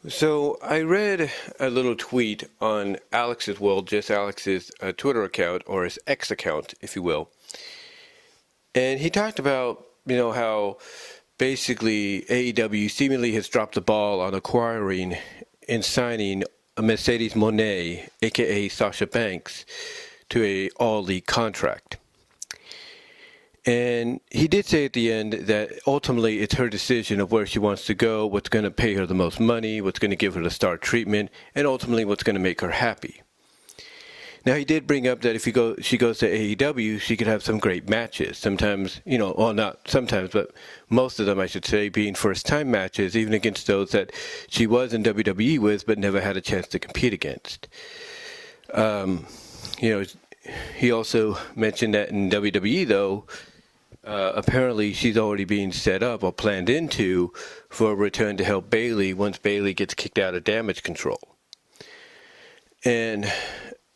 So I read a little tweet on Alex's, well, just Alex's Twitter account, or his X account, if you will. And he talked about, how basically AEW seemingly has dropped the ball on acquiring and signing a Mercedes Mone, aka Sasha Banks, to a all-league contract. And he did say at the end that ultimately it's her decision of where she wants to go, what's going to pay her the most money, what's going to give her the star treatment, and ultimately what's going to make her happy. Now, he did bring up that if she goes to AEW, she could have some great matches. Sometimes, well, not sometimes, but most of them, I should say, being first-time matches, even against those that she was in WWE with but never had a chance to compete against. He also mentioned that in WWE, though, apparently she's already being set up or planned into for a return to help Bayley once Bayley gets kicked out of Damage Control. And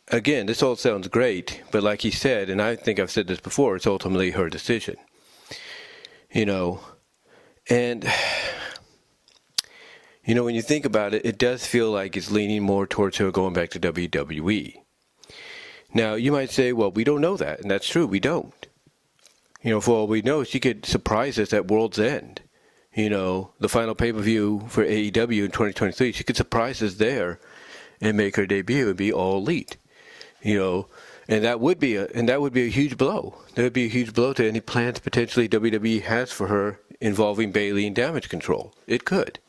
again, this all sounds great, but like he said, and I think I've said this before, it's ultimately her decision. And when you think about it, it does feel like it's leaning more towards her going back to WWE. Now, you might say, well, we don't know that, and that's true, we don't. For all we know, she could surprise us at World's End. The final pay-per-view for AEW in 2023, she could surprise us there and make her debut and be all elite. And that would be a huge blow. That would be a huge blow to any plans potentially WWE has for her involving Bayley and Damage Control. It could.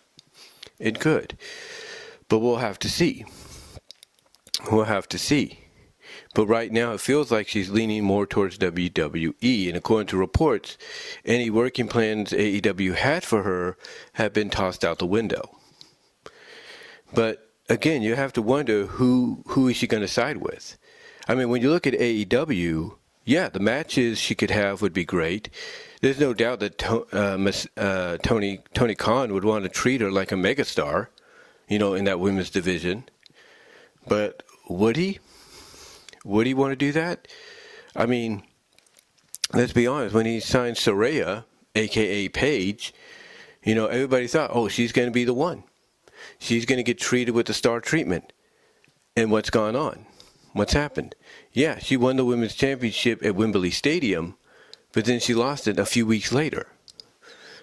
But we'll have to see. But right now, it feels like she's leaning more towards WWE. And according to reports, any working plans AEW had for her have been tossed out the window. But again, you have to wonder who is she going to side with? I mean, when you look at AEW, yeah, the matches she could have would be great. There's no doubt that Tony Khan would want to treat her like a megastar, in that women's division. But would he? Would he want to do that? I mean, let's be honest. When he signed Saraya, a.k.a. Paige, everybody thought, oh, she's going to be the one. She's going to get treated with the star treatment. And what's gone on? What's happened? Yeah, she won the women's championship at Wembley Stadium, but then she lost it a few weeks later.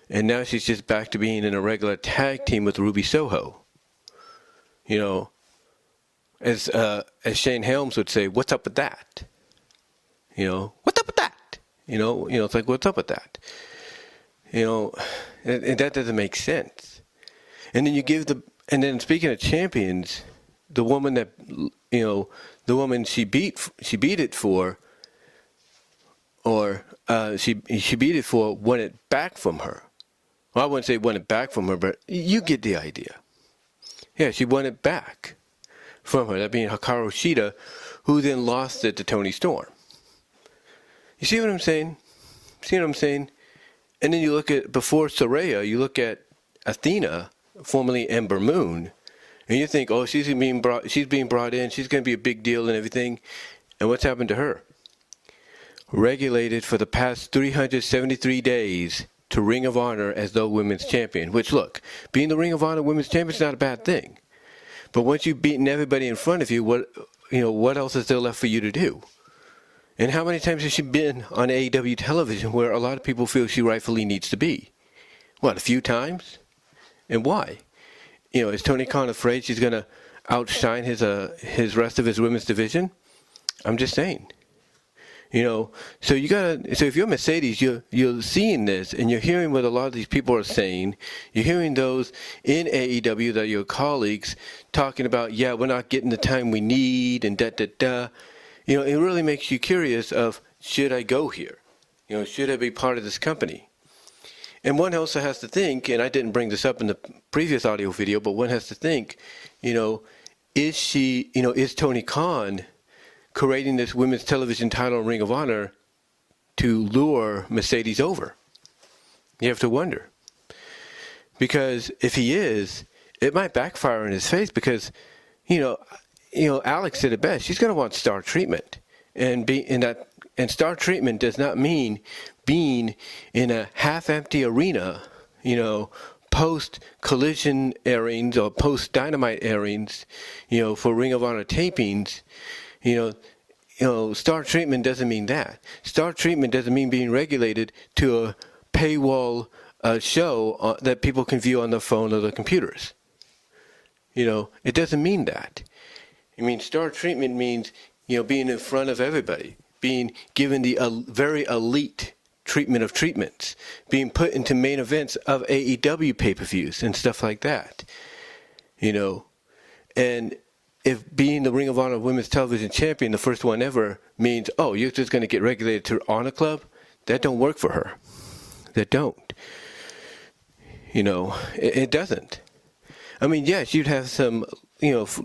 And now she's just back to being in a regular tag team with Ruby Soho. As Shane Helms would say, what's up with that? What's up with that? It's like, what's up with that? And that doesn't make sense. And then and then speaking of champions, the woman that, the woman she beat it for, or she beat it for, won it back from her. Well, I wouldn't say won it back from her, but you get the idea. Yeah, she won it back from her, that being Hikaru Shida, who then lost it to Toni Storm. You see what I'm saying? And then you look at, before Saraya, you look at Athena, formerly Ember Moon, and you think, oh, she's being brought in, she's going to be a big deal and everything. And what's happened to her? Regulated for the past 373 days to Ring of Honor as the women's champion. Which, look, being the Ring of Honor women's champion is not a bad thing. But once you've beaten everybody in front of you, what else is there left for you to do? And how many times has she been on AEW television where a lot of people feel she rightfully needs to be? What, a few times? And why? Is Tony Khan afraid she's going to outshine his rest of his women's division? I'm just saying. So if you're Mercedes, you're seeing this and you're hearing what a lot of these people are saying. You're hearing those in AEW that are your colleagues talking about, yeah, we're not getting the time we need and da-da-da. It really makes you curious of, should I go here? Should I be part of this company? And one also has to think, and I didn't bring this up in the previous audio video, but one has to think, is Tony Khan creating this women's television title in Ring of Honor to lure Mercedes over? You have to wonder. Because if he is, it might backfire in his face because, Alex said it best. She's going to want star treatment. And star treatment does not mean being in a half-empty arena, post-collision airings or post-Dynamite airings, for Ring of Honor tapings, star treatment doesn't mean that. Star treatment doesn't mean being regulated to a paywall show that people can view on their phone or their computers. It doesn't mean that. I mean, star treatment means, being in front of everybody, being given the very elite treatment of treatments, being put into main events of AEW pay-per-views and stuff like that. And if being the Ring of Honor Women's Television Champion, the first one ever, means, oh, you're just going to get regulated to Honor Club, that don't work for her. That don't. It doesn't. I mean, yes, you'd have some,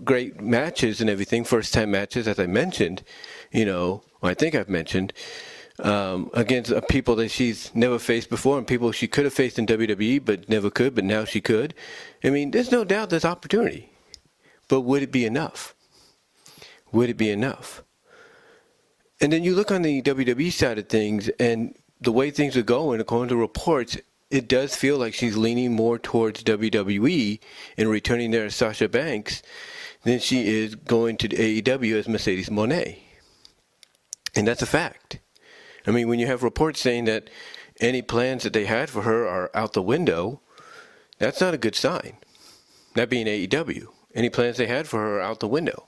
great matches and everything, first-time matches, as I mentioned, I think I've mentioned, against people that she's never faced before and people she could have faced in WWE but never could, but now she could. I mean, there's no doubt there's opportunity. But would it be enough? Would it be enough? And then you look on the WWE side of things, and the way things are going, according to reports, it does feel like she's leaning more towards WWE and returning there as Sasha Banks than she is going to AEW as Mercedes Mone. And that's a fact. I mean, when you have reports saying that any plans that they had for her are out the window, that's not a good sign. That being AEW. Any plans they had for her are out the window.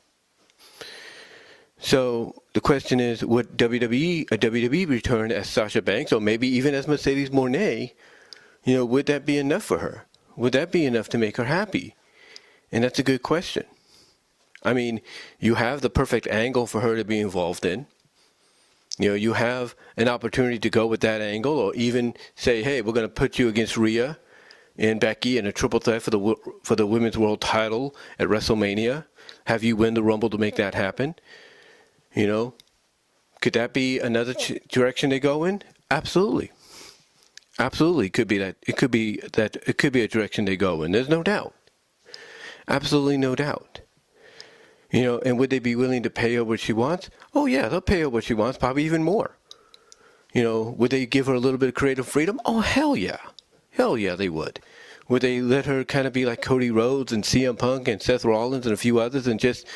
So the question is, would a WWE return as Sasha Banks, or maybe even as Mercedes Mone, would that be enough for her? Would that be enough to make her happy? And that's a good question. I mean, you have the perfect angle for her to be involved in. You have an opportunity to go with that angle, or even say, hey, we're going to put you against Rhea and Becky in a triple threat for the Women's World Title at WrestleMania. Have you win the Rumble to make that happen? Could that be another direction they go in? Absolutely. Absolutely, it could be that. It could be a direction they go in. There's no doubt. Absolutely no doubt. And would they be willing to pay her what she wants? Oh yeah, they'll pay her what she wants, probably even more. Would they give her a little bit of creative freedom? Oh hell yeah. Hell yeah, they would. Would they let her kind of be like Cody Rhodes and CM Punk and Seth Rollins and a few others and just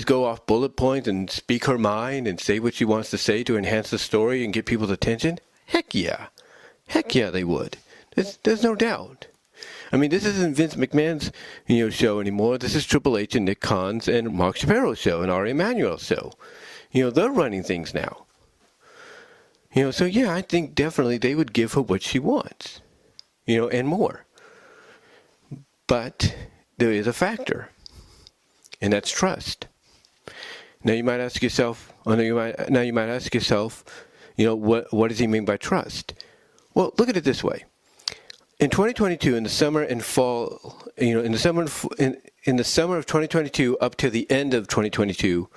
go off bullet points and speak her mind and say what she wants to say to enhance the story and get people's attention? Heck yeah. Heck yeah, they would. There's no doubt. I mean, this isn't Vince McMahon's show anymore. This is Triple H and Nick Khan's and Mark Shapiro's show and Ari Emanuel's show. They're running things now. So yeah, I think definitely they would give her what she wants, and more. But there is a factor, and that's trust. Now you might ask yourself, what does he mean by trust? Well, look at it this way. In 2022, in the summer and fall, in the summer of 2022 up to the end of 2022,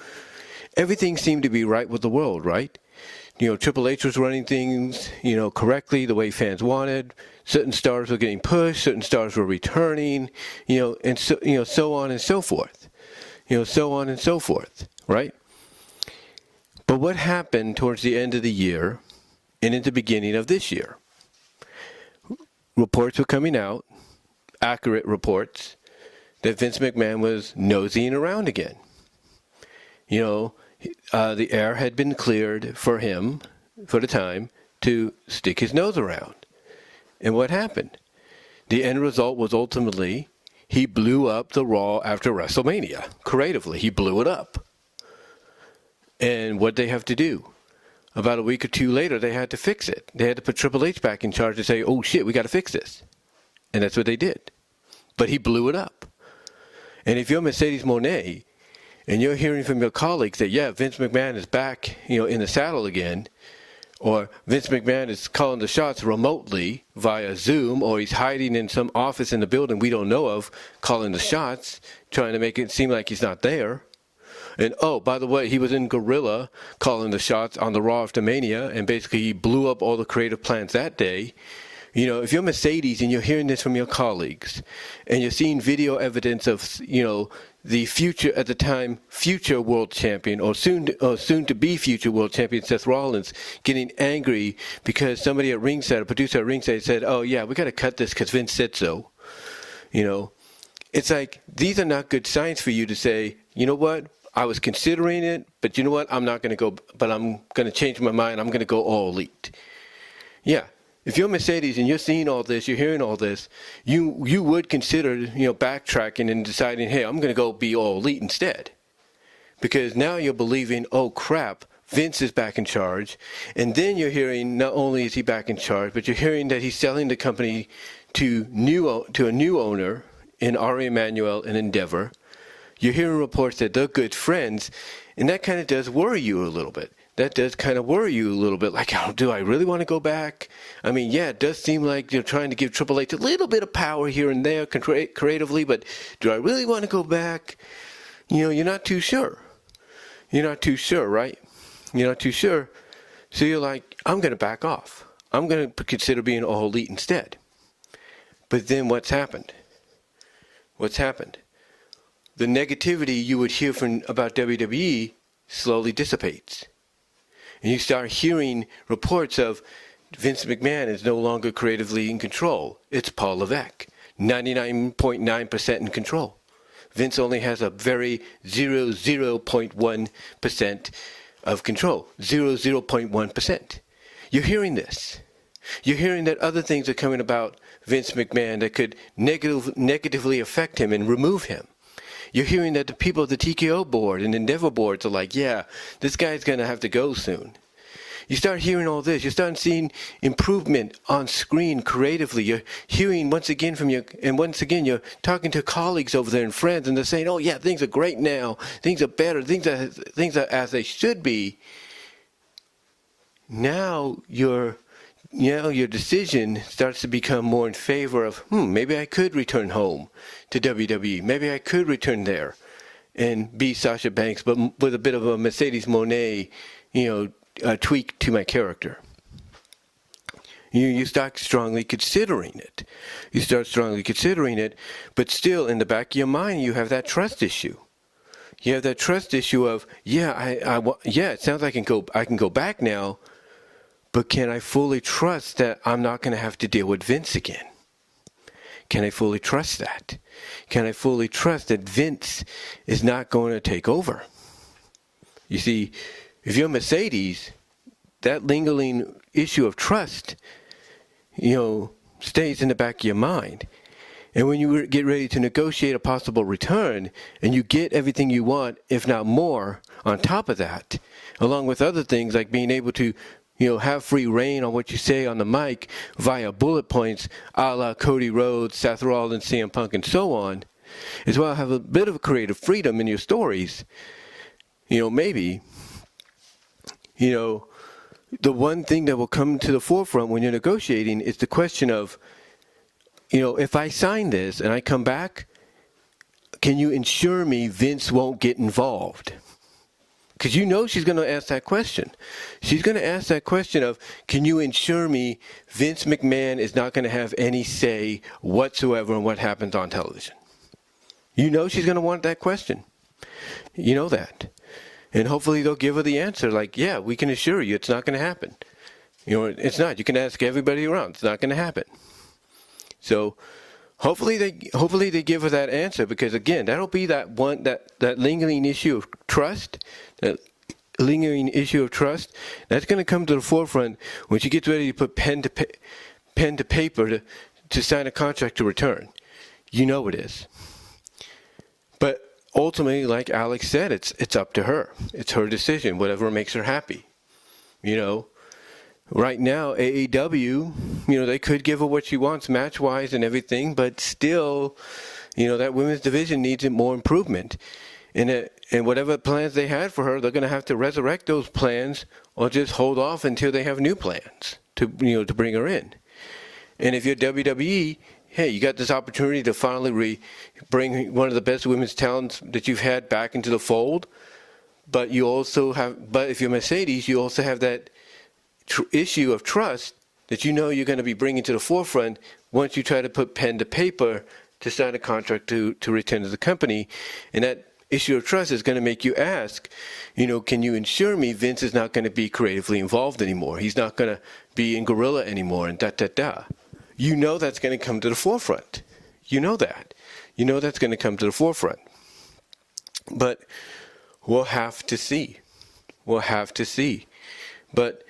everything seemed to be right with the world, right? Triple H was running things, correctly the way fans wanted. Certain stars were getting pushed, certain stars were returning, and so on and so forth. So on and so forth, right? But what happened towards the end of the year and in the beginning of this year? Reports were coming out, accurate reports, that Vince McMahon was nosing around again. The air had been cleared for him, for the time, to stick his nose around. And what happened? The end result was ultimately he blew up the Raw after WrestleMania. Creatively, he blew it up. And what did they have to do? About a week or two later, they had to fix it. They had to put Triple H back in charge and say, oh shit, we got to fix this. And that's what they did. But he blew it up. And if you're Mercedes Mone, and you're hearing from your colleagues that, yeah, Vince McMahon is back, in the saddle again, or Vince McMahon is calling the shots remotely via Zoom, or he's hiding in some office in the building we don't know of, calling the shots, trying to make it seem like he's not there. And, oh, by the way, he was in Gorilla calling the shots on the Raw after Mania, and basically he blew up all the creative plans that day. If you're Mercedes and you're hearing this from your colleagues, and you're seeing video evidence of, the future, at the time, future world champion, or soon to be future world champion Seth Rollins getting angry because somebody at ringside, a producer at ringside, said, "Oh yeah, we got to cut this because Vince said so." It's like, these are not good signs for you to say, you know what, I was considering it, but you know what, I'm not going to go, but I'm going to change my mind. I'm going to go all elite. Yeah. If you're Mercedes and you're seeing all this, you're hearing all this, you would consider, backtracking and deciding, hey, I'm going to go be all elite instead. Because now you're believing, oh crap, Vince is back in charge. And then you're hearing, not only is he back in charge, but you're hearing that he's selling the company to a new owner in Ari Emanuel and Endeavor. You're hearing reports that they're good friends, and that kind of does worry you a little bit. That does kind of worry you a little bit, like, oh, do I really want to go back? I mean, yeah, it does seem like you're trying to give Triple H a little bit of power here and there creatively, but do I really want to go back? You're not too sure. You're not too sure, right? You're not too sure. So you're like, I'm going to back off. I'm going to consider being all elite instead. But then what's happened? What's happened? The negativity you would hear about WWE slowly dissipates. And you start hearing reports of Vince McMahon is no longer creatively in control. It's Paul Levesque, 99.9% in control. Vince only has a very 0.1% of control, 0.1%. You're hearing this. You're hearing that other things are coming about Vince McMahon that could negatively affect him and remove him. You're hearing that the people of the TKO board and Endeavor boards are like, yeah, this guy's going to have to go soon. You start hearing all this. You start seeing improvement on screen creatively. You're hearing once again you're talking to colleagues over there and friends, and they're saying, oh yeah, things are great now. Things are better. Things are as they should be. Now your decision starts to become more in favor of, maybe I could return home to WWE. Maybe I could return there and be Sasha Banks, but with a bit of a Mercedes Mone, tweak to my character. You start strongly considering it. You start strongly considering it, but still in the back of your mind, you have that trust issue. You have that trust issue of, it sounds like I can go back now, but can I fully trust that I'm not going to have to deal with Vince again? Can I fully trust that? Can I fully trust that Vince is not going to take over? You see, if you're Mercedes, that lingering issue of trust, stays in the back of your mind. And when you get ready to negotiate a possible return, and you get everything you want, if not more, on top of that, along with other things like being able to have free reign on what you say on the mic via bullet points, a la Cody Rhodes, Seth Rollins, CM Punk, and so on, as well have a bit of creative freedom in your stories. Maybe, the one thing that will come to the forefront when you're negotiating is the question of, if I sign this and I come back, can you ensure me Vince won't get involved? Because she's going to ask that question. She's going to ask that question of, can you ensure me Vince McMahon is not going to have any say whatsoever in what happens on television? She's going to want that question. You know that. And hopefully they'll give her the answer like, yeah, we can assure you it's not going to happen. It's not. You can ask everybody around. It's not going to happen. So hopefully they give her that answer, because again, that'll be that lingering issue of trust. That lingering issue of trust, that's going to come to the forefront when she gets ready to put pen to paper to sign a contract to return. It is. But ultimately, like Alex said, it's up to her. It's her decision, whatever makes her happy. Right now, AEW, they could give her what she wants match-wise and everything, but still, that women's division needs more improvement. And whatever plans they had for her, they're going to have to resurrect those plans or just hold off until they have new plans to bring her in. And if you're WWE, hey, you got this opportunity to finally bring one of the best women's talents that you've had back into the fold. But if you're Mercedes, you also have that issue of trust that you know you're going to be bringing to the forefront once you try to put pen to paper to sign a contract to return to the company. And that issue of trust is going to make you ask, can you ensure me Vince is not going to be creatively involved anymore? He's not going to be in Gorilla anymore and da-da-da. You know that's going to come to the forefront. You know that. You know that's going to come to the forefront. But we'll have to see. We'll have to see. But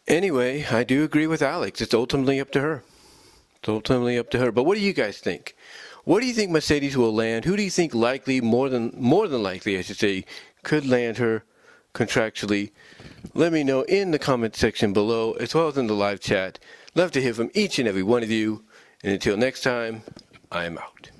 anyway, I do agree with Alex. It's ultimately up to her. It's ultimately up to her. But what do you guys think? What do you think Mercedes will land? Who do you think likely, more than likely, I should say, could land her contractually? Let me know in the comment section below, as well as in the live chat. Love to hear from each and every one of you. And until next time, I am out.